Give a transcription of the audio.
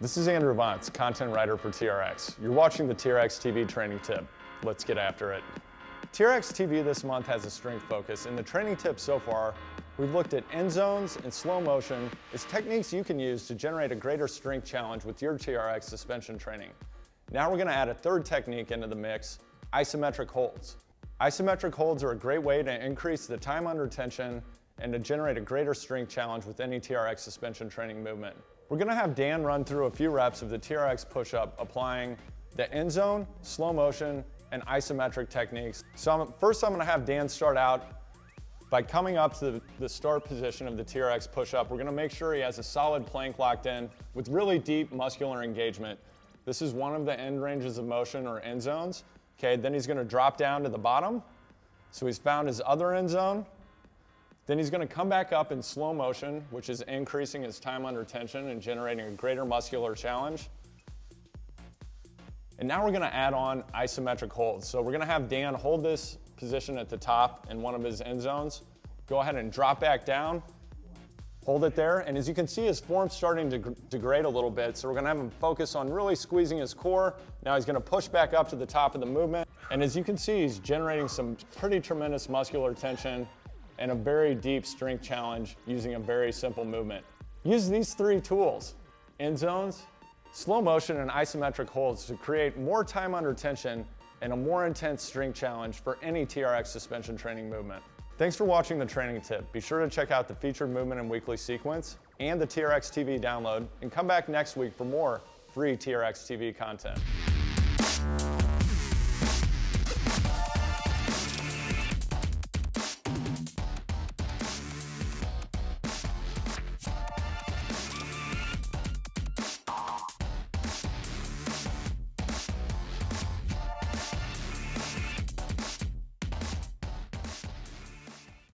This is Andrew Vance, content writer for TRX. You're watching the TRXtv training tip. Let's get after it. TRXtv this month has a strength focus. In the training tips so far, we've looked at end zones and slow motion as techniques you can use to generate a greater strength challenge with your TRX suspension training. Now we're going to add a third technique into the mix, isometric holds. Isometric holds are a great way to increase the time under tension and to generate a greater strength challenge with any TRX suspension training movement. We're going to have Dan run through a few reps of the TRX push-up applying the end zone, slow motion, and isometric techniques. So first I'm going to have Dan start out by coming up to the start position of the TRX push-up. We're going to make sure he has a solid plank locked in with really deep muscular engagement. This is one of the end ranges of motion or end zones. Okay, then he's going to drop down to the bottom. So he's found his other end zone. Then he's going to come back up in slow motion, which is increasing his time under tension and generating a greater muscular challenge. And now we're going to add on isometric holds. So we're going to have Dan hold this position at the top in one of his end zones. Go ahead and drop back down, hold it there. And as you can see, his form's starting to degrade a little bit. So we're going to have him focus on really squeezing his core. Now he's going to push back up to the top of the movement. And as you can see, he's generating some pretty tremendous muscular tension and a very deep strength challenge using a very simple movement. Use these three tools, end zones, slow motion, and isometric holds to create more time under tension and a more intense strength challenge for any TRX suspension training movement. Thanks for watching the training tip. Be sure to check out the featured movement and weekly sequence and the TRXtv download, and come back next week for more free TRXtv content.